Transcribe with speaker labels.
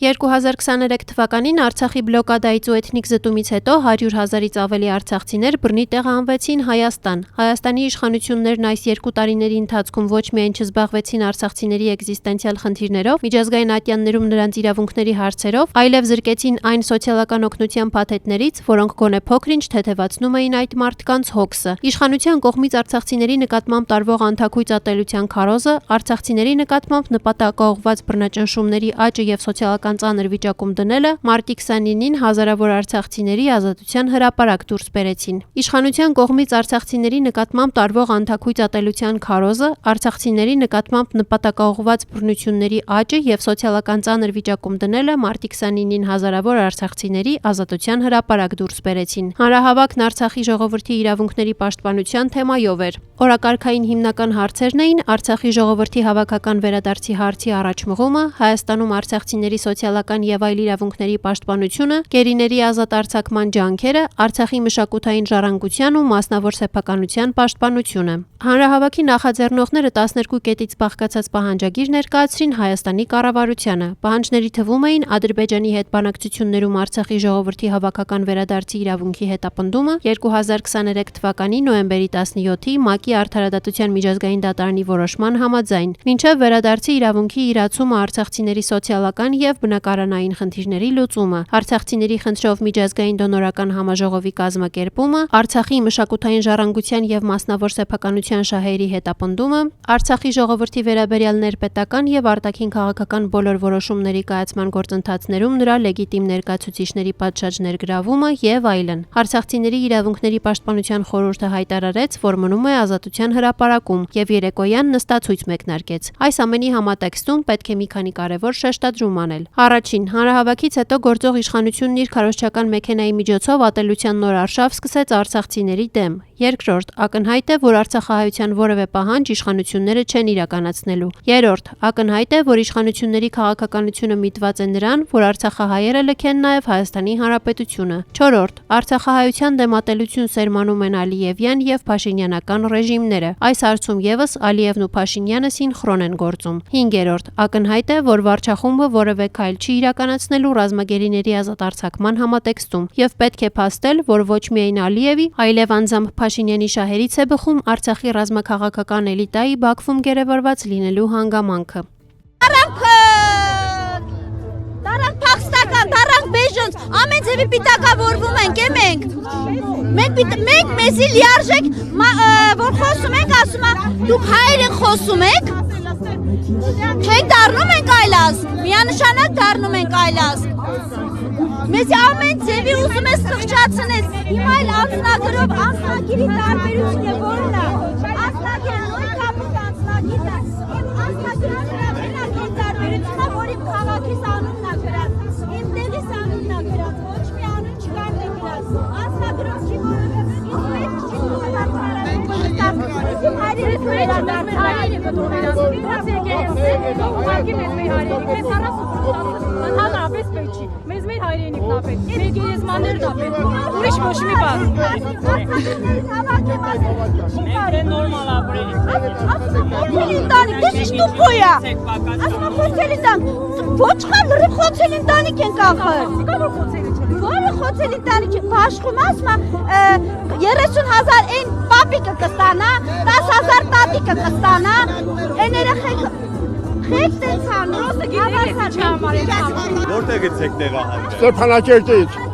Speaker 1: 2023 թվականին Արցախի բլոկադայից ու էթնիկ զտումից հետո 100,000-ից ավելի արցախցիներ բռնի տեղահանվեցին Հայաստան։ Հայաստանի իշխանություններն այս 2 տարիների ընթացքում ոչ միայն չզբաղվեցին արցախցիների էկզիստենցիալ խնդիրներով, միջազգային ատյաններում նրանց իրավունքների հարցերով, այլև զրկեցին այն սոցիալական օգնության փաթեթներից, որոնք գոնե փոքր-ինչ թեթևացնում էին այդ մարդկանց հոգսը։ Իշխանության կողմից արցախցիների նկատմամբ տարվող անթաքույց ատելության քարոզը, արցախցիների նկատմամբ նպատակաուղղված բռնաճնշումների աճը եւ սոցիալական ծանր վիճակում դնելը մարտի 29-ին հազարավոր արցախցիների ազատության հրապարակ դուրս բերեցին։ Իշխանության կողմից արցախցիների նկատմամբ տարվող անթաքույց ատելության քարոզը, արցախցիների նկատմամբ նպատակաուղղված բռնությունների աճը եւ սոցիալական ծանր վիճակում դնելը մարտի 29-ին հազարավոր արցախցիների ազատության հրապարակ դուրս բերեցին։ Հանրահավաքն Արցախի ժողովրդի իրավունքների պաշտպանության թեմայով էր։ Օրակարգային հիմնական հարցերն էին Արցախի ժողովրդի հավաքական վերադարձի հարցի առաջմղումը, Հայաստանում արցախցիների սոցիալական եւ այլ իրավունքների պաշտպանությունը, գերիների ազատ արձակման ջանքերը, Արցախի մշակութային ժառանգության ու մասնավոր սեփականության պաշտպանությունը։ Հանրահավաքի նախաձեռնողները 12 կետից բաղկացած պահանջագիր ներկայացրին Հայաստանի կառավարությանը։ Պահանջների թվում էին Ադրբեջանի հետ բանակցություններում Արցախի ժողովրդի հավաքական վերադարձի իրավունքի հետապնդումը, 2023 թվականի նոյեմբերի 17-ի ՄԱԿ-ի Արդարադատության միջազգային դատարանի որոշման համաձայն, մինչև վերադարձի իրավունքի իրացումը արցախցիների սոցիալական եւ բնակարանային խնդիրների լուծումը, արցախցիների խնդրով միջազգային դոնորական համաժողովի կազմակերպումը, Արցախի մշակութային ժառանգության եւ մասնավոր սեփականության շահերի հետապնդումը, Արցախի ժողովրդի վերաբերյալ ներպետական եւ արտաքին քաղաքական բոլոր որոշումների կայացման գործընթացներում նրա լեգիտիմ ներկայացուցիչների պատշաճ ներգրավումը եւ այլն։ Արցախցիների իրավունքների պաշտպանության խորհուրդը հայտարարեց, որ մնում է ազատության հրապարակում եւ երեկոյան նստացույց մեկնարկեց։ Այս ամենի համատեքստում պետք է մի քանի կարևոր շեշտադրում անել։ Առաջին, հանրահավաքից հետո գործող իշխանությունն իր քարոզչական մեքենայի միջոցով ատելության նոր արշավ սկսեց արցախցիների դեմ։ Երկրորդ, ակնհայտ է, որ արցախահայության որևէ պահանջ իշխանությունները չեն իրականացնելու։ Երրորդ, ակնհայտ է, որ իշխանությունների քաղաքականությունը միտված է նրան, որ արցախահայերը լքեն նաև Հայաստանի Հանրապետությունը։ Չորրորդ, արցախահայության դեմ ատելություն սերմանում են Ալիևյան եւ Փաշինյանական ռեժիմները։ Այս հարցում եւս Ալիևն ու Փաշինյանը սինխրոն են գործում։ Հինգերորդ, ակնհայտ է, որ վարչախումբը որևէ քայլ չի իրականացնելու ռազմագերիների ազատ արձակման համատեքստում եւ պետք է փաստել, որ ոչ միայն Ալիևի, այլև անձամբ Փաշինյանի շահերից է բխում Արցախի ռազմաքաղաքական էլիտայի Բաքվում գերեվարված լինելու հանգամանքը։
Speaker 2: Դարանք փախստական, դարանք բեժոնց, ամեն ձևի պիտակավորվում ենք, մենք մեզի լիարժեք, որ խոսում ենք, ասում ենք, դուք հայեր եք խոսում եք, թեք դառնում ենք այլազ, միանշանակ դառնում ենք այլազ, մեզի ամեն ձևի ուզում ես խղճացնես, հիմա այլ անձնագրով, անձնագիրի տարբերություն է որն է, անձնագիրը նույն կապուտ անձնագիրը, անձնագիրը մենակ են տարբերությունա, որ իմ քաղաքիս անունն է գրած, իմ տեղիս անունն է գրած, ոչ մի անուն չկար է գրած, անձնագրով չի որովը, ինձ պետք չի հայրերից վերադարձ, հայրերի կտում վերասում, ինձ եկերեսի, ուղղակի մեզ մեր հայրերի, մեզ հանրապես պետք չի, մեզ մեր հայրենիքն է պետք, մեր գերեզմաններն է պետք, ուրիշ ոչ մի բան։
Speaker 3: Մենք է նորմալ ապրելիք։
Speaker 2: Խոցել ինտանիք, դες իշ տուպոյա։ Ասմա խոցել ինտանիք, ոչխար լրիվ խոցել ինտանիք են կախր։ Որը խոցել ինտանիք բաշխում ասմա 30,000 են պապիկը կստանա, 10,000 տատիկը կստանա, են երեխեք խեք տենց անում,
Speaker 3: Որտեղ եք տեղահանվել։
Speaker 4: Ստեփանակերտից։